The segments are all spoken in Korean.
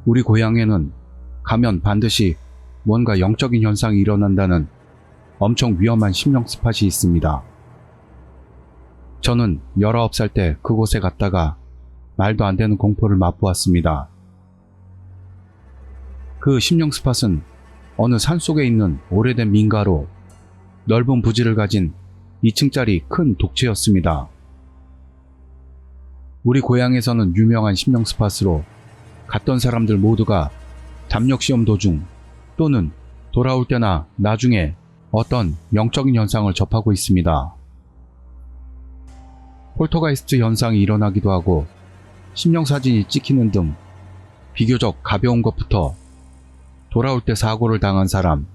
우리 고향에는 가면 반드시 뭔가 영적인 현상이 일어난다는 엄청 위험한 심령 스팟이 있습니다. 저는 19살 때 그곳에 갔다가 말도 안 되는 공포를 맛보았습니다. 그 심령 스팟은 어느 산속에 있는 오래된 민가로 넓은 부지를 가진 2층짜리 큰 독채였습니다. 우리 고향에서는 유명한 심령 스팟으로 갔던 사람들 모두가 담력시험 도중 또는 돌아올 때나 나중에 어떤 영적인 현상을 접하고 있습니다. 폴터가이스트 현상이 일어나기도 하고 심령사진이 찍히는 등 비교적 가벼운 것부터 돌아올 때 사고를 당한 사람,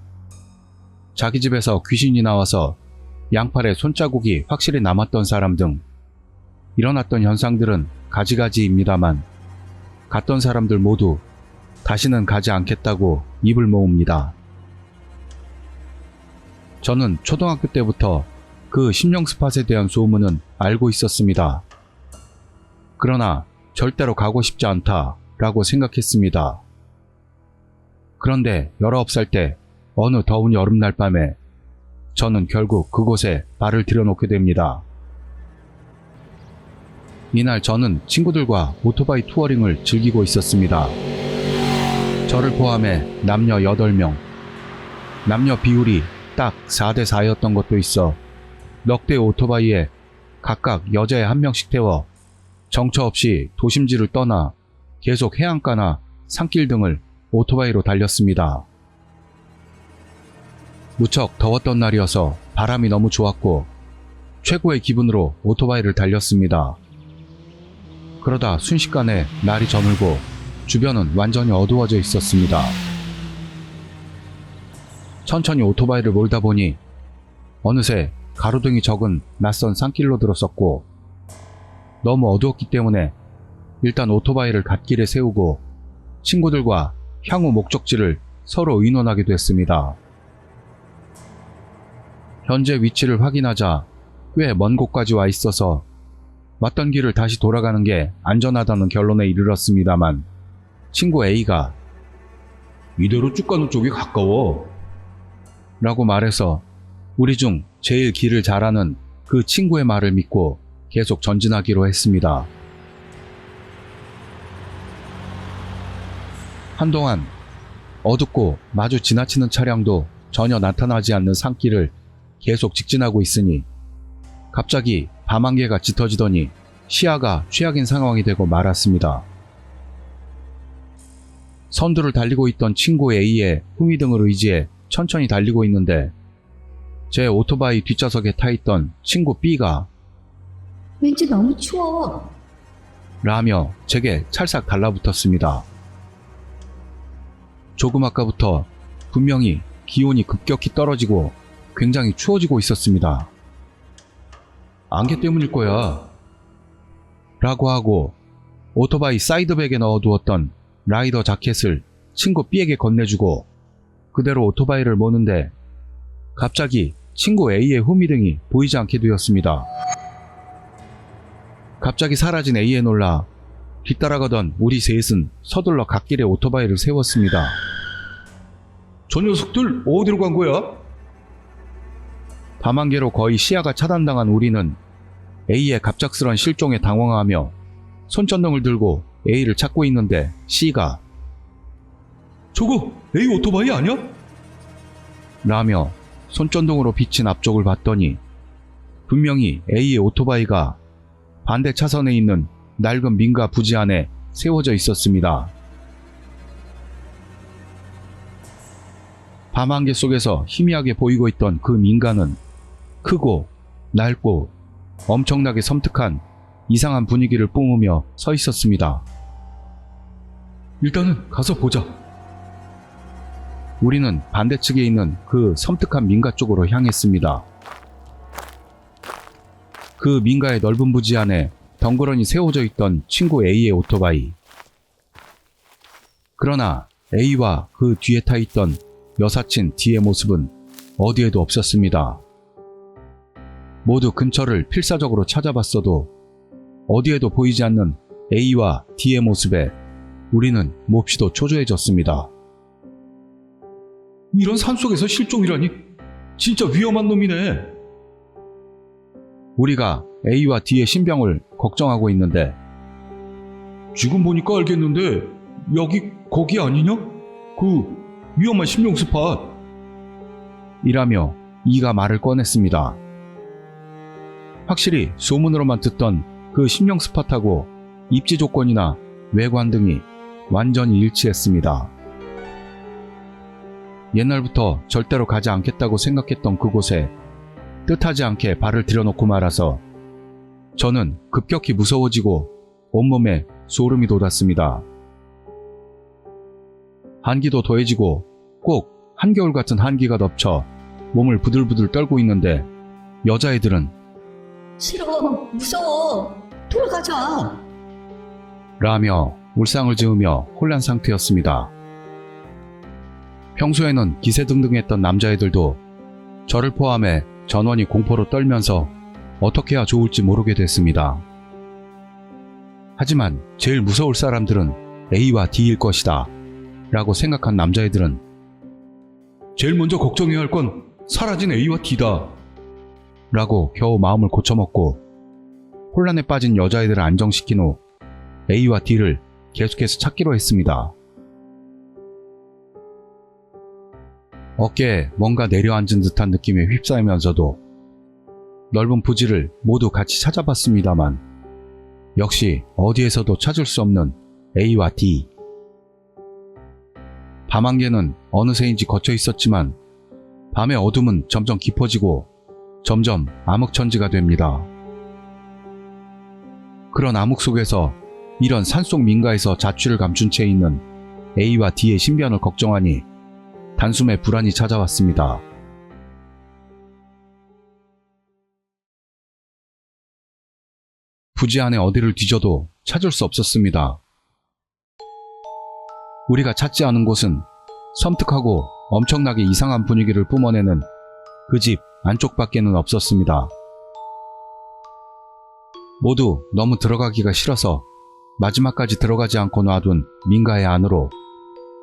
자기 집에서 귀신이 나와서 양팔에 손자국이 확실히 남았던 사람 등 일어났던 현상들은 가지가지입니다만 갔던 사람들 모두 다시는 가지 않겠다고 입을 모읍니다. 저는 초등학교 때부터 그 심령 스팟에 대한 소문은 알고 있었습니다. 그러나 절대로 가고 싶지 않다라고 생각했습니다. 그런데 19살 때 어느 더운 여름날 밤에 저는 결국 그곳에 발을 들여놓게 됩니다. 이날 저는 친구들과 오토바이 투어링을 즐기고 있었습니다. 저를 포함해 남녀 8명, 남녀 비율이 딱 4대 4였던 것도 있어 넉 대의 오토바이에 각각 여자애 1명씩 태워 정처 없이 도심지를 떠나 계속 해안가나 산길 등을 오토바이로 달렸습니다. 무척 더웠던 날이어서 바람이 너무 좋았고 최고의 기분으로 오토바이를 달렸습니다. 그러다 순식간에 날이 저물고 주변은 완전히 어두워져 있었습니다. 천천히 오토바이를 몰다 보니 어느새 가로등이 적은 낯선 산길로 들었었고 너무 어두웠기 때문에 일단 오토바이를 갓길에 세우고 친구들과 향후 목적지를 서로 의논하기도 했습니다. 현재 위치를 확인하자 꽤 먼 곳까지 와 있어서 왔던 길을 다시 돌아가는 게 안전하다는 결론에 이르렀습니다만 친구 A가 이대로 쭉 가는 쪽이 가까워 라고 말해서 우리 중 제일 길을 잘 아는 그 친구의 말을 믿고 계속 전진하기로 했습니다. 한동안 어둡고 마주 지나치는 차량도 전혀 나타나지 않는 산길을 계속 직진하고 있으니 갑자기 밤안개가 짙어지더니 시야가 최악인 상황이 되고 말았습니다. 선두를 달리고 있던 친구 A의 후미등을 의지해 천천히 달리고 있는데 제 오토바이 뒷좌석에 타있던 친구 B가 왠지 너무 추워. 라며 제게 찰싹 달라붙었습니다. 조금 아까부터 분명히 기온이 급격히 떨어지고 굉장히 추워지고 있었습니다. 안개 때문일 거야 라고 하고 오토바이 사이드백에 넣어두었던 라이더 자켓을 친구 B에게 건네주고 그대로 오토바이를 모는데 갑자기 친구 A의 후미등이 보이지 않게 되었습니다. 갑자기 사라진 A에 놀라 뒤따라가던 우리 셋은 서둘러 갓길에 오토바이를 세웠습니다. 저 녀석들 어디로 간 거야? 밤안개로 거의 시야가 차단당한 우리는 A의 갑작스런 실종에 당황하며 손전등을 들고 A를 찾고 있는데 C가 저거 A 오토바이 아니야? 라며 손전등으로 비친 앞쪽을 봤더니 분명히 A의 오토바이가 반대 차선에 있는 낡은 민가 부지 안에 세워져 있었습니다. 밤안개 속에서 희미하게 보이고 있던 그 민가는 크고 낡고 엄청나게 섬뜩한 이상한 분위기를 뿜으며 서 있었습니다. 일단은 가서 보자. 우리는 반대측에 있는 그 섬뜩한 민가 쪽으로 향했습니다. 그 민가의 넓은 부지 안에 덩그러니 세워져 있던 친구 A의 오토바이. 그러나 A와 그 뒤에 타 있던 여사친 D의 모습은 어디에도 없었습니다. 모두 근처를 필사적으로 찾아봤어도 어디에도 보이지 않는 A와 D의 모습에 우리는 몹시도 초조해졌습니다. 이런 산속에서 실종이라니 진짜 위험한 놈이네. 우리가 A와 D의 신병을 걱정하고 있는데 지금 보니까 알겠는데 여기 거기 아니냐? 그 위험한 심령 스팟 이라며 E가 말을 꺼냈습니다. 확실히 소문으로만 듣던 그 심령 스팟하고 입지 조건이나 외관 등이 완전히 일치했습니다. 옛날부터 절대로 가지 않겠다고 생각했던 그곳에 뜻하지 않게 발을 들여놓고 말아서 저는 급격히 무서워지고 온몸에 소름이 돋았습니다. 한기도 더해지고 꼭 한겨울 같은 한기가 덮쳐 몸을 부들부들 떨고 있는데 여자애들은 싫어, 무서워, 돌아가자. 라며 울상을 지으며 혼란 상태였습니다. 평소에는 기세등등했던 남자애들도 저를 포함해 전원이 공포로 떨면서 어떻게 해야 좋을지 모르게 됐습니다. 하지만 제일 무서울 사람들은 A와 D일 것이다 라고 생각한 남자애들은 제일 먼저 걱정해야 할 건 사라진 A와 D다 라고 겨우 마음을 고쳐먹고 혼란에 빠진 여자애들을 안정시킨 후 A와 D를 계속해서 찾기로 했습니다. 어깨에 뭔가 내려앉은 듯한 느낌에 휩싸이면서도 넓은 부지를 모두 같이 찾아봤습니다만 역시 어디에서도 찾을 수 없는 A와 D. 밤안개는 어느새인지 걷혀 있었지만 밤의 어둠은 점점 깊어지고 점점 암흑천지가 됩니다. 그런 암흑 속에서 이런 산속 민가에서 자취를 감춘 채 있는 A와 D의 신변을 걱정하니 단숨에 불안이 찾아왔습니다. 부지 안에 어디를 뒤져도 찾을 수 없었습니다. 우리가 찾지 않은 곳은 섬뜩하고 엄청나게 이상한 분위기를 뿜어내는 그 집 안쪽밖에는 없었습니다. 모두 너무 들어가기가 싫어서 마지막까지 들어가지 않고 놔둔 민가의 안으로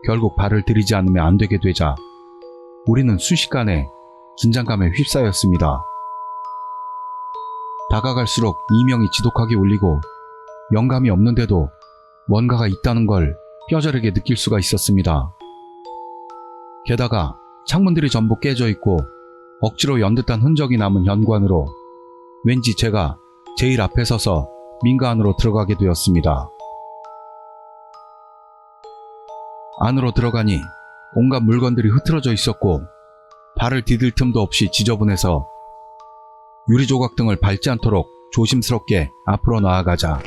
결국 발을 들이지 않으면 안 되게 되자 우리는 순식간에 긴장감에 휩싸였습니다. 다가갈수록 이명이 지독하게 울리고 영감이 없는데도 뭔가가 있다는 걸 뼈저리게 느낄 수가 있었습니다. 게다가 창문들이 전부 깨져 있고 억지로 연 듯한 흔적이 남은 현관으로 왠지 제가 제일 앞에 서서 민가 안으로 들어가게 되었습니다. 안으로 들어가니 온갖 물건들이 흐트러져 있었고 발을 디딜 틈도 없이 지저분해서 유리 조각 등을 밟지 않도록 조심스럽게 앞으로 나아가자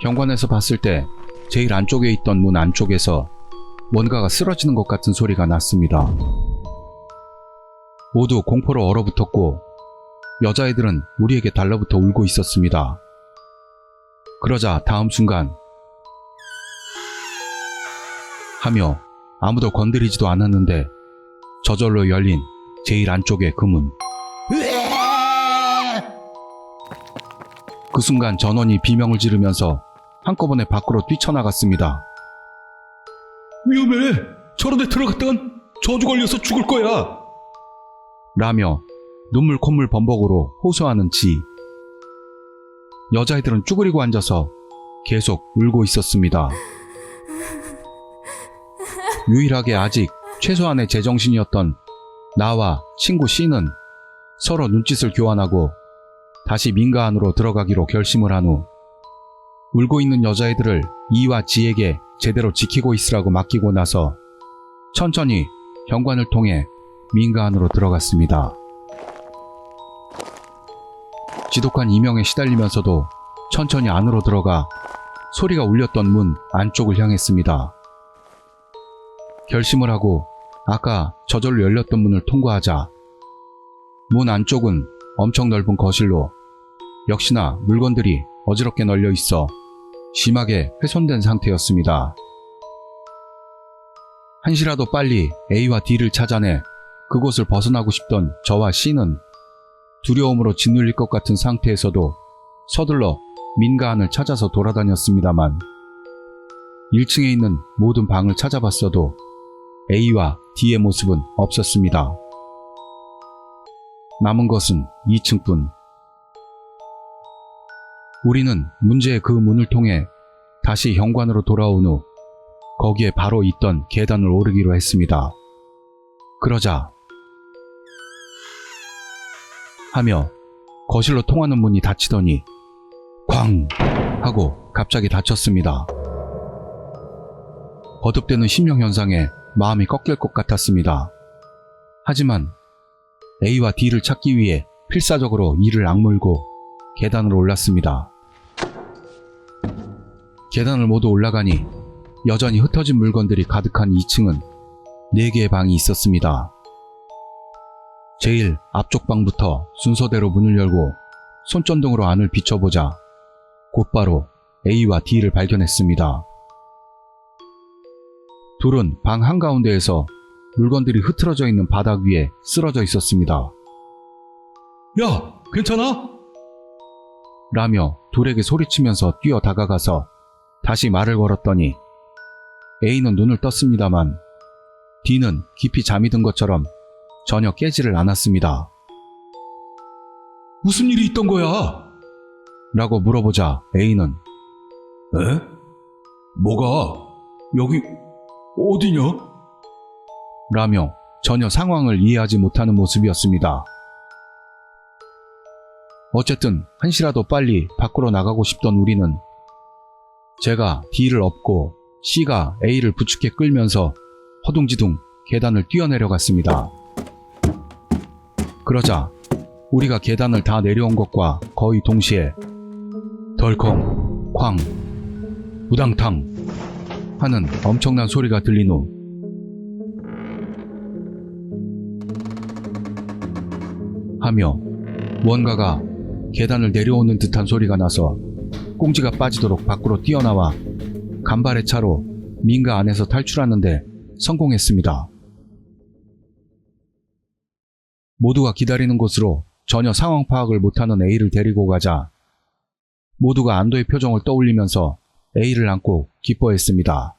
현관에서 봤을 때 제일 안쪽에 있던 문 안쪽에서 뭔가가 쓰러지는 것 같은 소리가 났습니다. 모두 공포로 얼어붙었고 여자애들은 우리에게 달라붙어 울고 있었습니다. 그러자 다음 순간 하며 아무도 건드리지도 않았는데 저절로 열린 제일 안쪽의 그 문. 그 순간 전원이 비명을 지르면서 한꺼번에 밖으로 뛰쳐나갔습니다. 위험해! 저런 데 들어갔다간 저주 걸려서 죽을 거야! 라며 눈물 콧물 범벅으로 호소하는 지. 여자애들은 쭈그리고 앉아서 계속 울고 있었습니다. 유일하게 아직 최소한의 제정신이었던 나와 친구 C는 서로 눈짓을 교환하고 다시 민가 안으로 들어가기로 결심을 한 후 울고 있는 여자애들을 E와 G에게 제대로 지키고 있으라고 맡기고 나서 천천히 현관을 통해 민가 안으로 들어갔습니다. 지독한 이명에 시달리면서도 천천히 안으로 들어가 소리가 울렸던 문 안쪽을 향했습니다. 결심을 하고 아까 저절로 열렸던 문을 통과하자 문 안쪽은 엄청 넓은 거실로 역시나 물건들이 어지럽게 널려 있어 심하게 훼손된 상태였습니다. 한시라도 빨리 A와 D를 찾아내 그곳을 벗어나고 싶던 저와 C는 두려움으로 짓눌릴 것 같은 상태에서도 서둘러 민가 안을 찾아서 돌아다녔습니다만 1층에 있는 모든 방을 찾아봤어도 A와 D의 모습은 없었습니다. 남은 것은 2층뿐. 우리는 문제의 그 문을 통해 다시 현관으로 돌아온 후 거기에 바로 있던 계단을 오르기로 했습니다. 그러자 하며 거실로 통하는 문이 닫히더니 쾅 하고 갑자기 닫혔습니다. 거듭되는 심령현상에 마음이 꺾일 것 같았습니다. 하지만 A와 D를 찾기 위해 필사적으로 이를 악물고 계단을 올랐습니다. 계단을 모두 올라가니 여전히 흩어진 물건들이 가득한 2층은 4개의 방이 있었습니다. 제일 앞쪽 방부터 순서대로 문을 열고 손전등으로 안을 비춰보자 곧바로 A와 D를 발견했습니다. 둘은 방 한가운데에서 물건들이 흐트러져 있는 바닥 위에 쓰러져 있었습니다. 야, 괜찮아? 라며 둘에게 소리치면서 뛰어 다가가서 다시 말을 걸었더니 A는 눈을 떴습니다만 D는 깊이 잠이 든 것처럼 전혀 깨지를 않았습니다. 무슨 일이 있던 거야? 라고 물어보자 A는 에? 뭐가? 여기 어디냐? 라며 전혀 상황을 이해하지 못하는 모습이었습니다. 어쨌든 한시라도 빨리 밖으로 나가고 싶던 우리는 제가 D를 업고 C가 A를 부축해 끌면서 허둥지둥 계단을 뛰어내려갔습니다. 그러자 우리가 계단을 다 내려온 것과 거의 동시에 덜컹, 쾅, 우당탕 하는 엄청난 소리가 들린 후 하며 무언가가 계단을 내려오는 듯한 소리가 나서 꽁지가 빠지도록 밖으로 뛰어나와 간발의 차로 민가 안에서 탈출하는데 성공했습니다. 모두가 기다리는 곳으로 전혀 상황 파악을 못하는 A를 데리고 가자 모두가 안도의 표정을 떠올리면서 A를 안고 기뻐했습니다.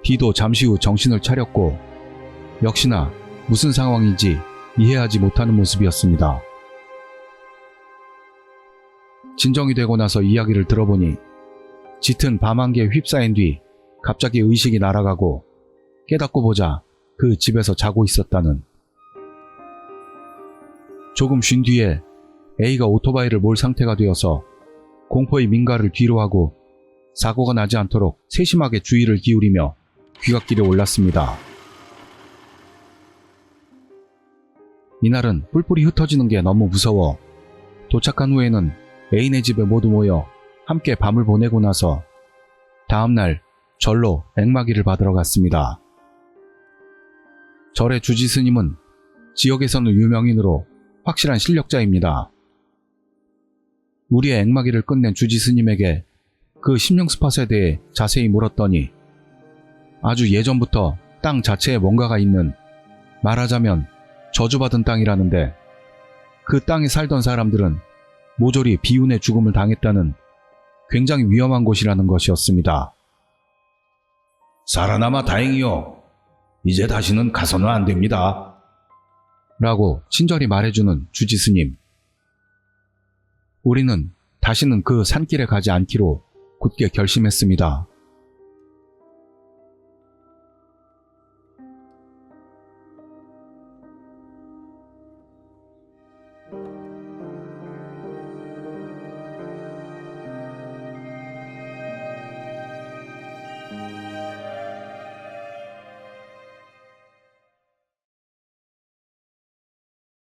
D도 잠시 후 정신을 차렸고 역시나 무슨 상황인지 이해하지 못하는 모습이었습니다. 진정이 되고 나서 이야기를 들어보니 짙은 밤 안개에 휩싸인 뒤 갑자기 의식이 날아가고 깨닫고 보자 그 집에서 자고 있었다는. 조금 쉰 뒤에 A가 오토바이를 몰 상태가 되어서 공포의 민가를 뒤로 하고 사고가 나지 않도록 세심하게 주의를 기울이며 귀갓길에 올랐습니다. 이날은 뿔뿔이 흩어지는 게 너무 무서워 도착한 후에는 애인의 집에 모두 모여 함께 밤을 보내고 나서 다음날 절로 액마기를 받으러 갔습니다. 절의 주지 스님은 지역에서는 유명인으로 확실한 실력자입니다. 우리의 액마기를 끝낸 주지 스님에게 그 심령 스팟에 대해 자세히 물었더니 아주 예전부터 땅 자체에 뭔가가 있는, 말하자면 저주받은 땅이라는데 그 땅에 살던 사람들은 모조리 비운의 죽음을 당했다는 굉장히 위험한 곳이라는 것이었습니다. 살아남아 다행이요. 이제 다시는 가서는 안 됩니다. 라고 친절히 말해주는 주지 스님. 우리는 다시는 그 산길에 가지 않기로 굳게 결심했습니다.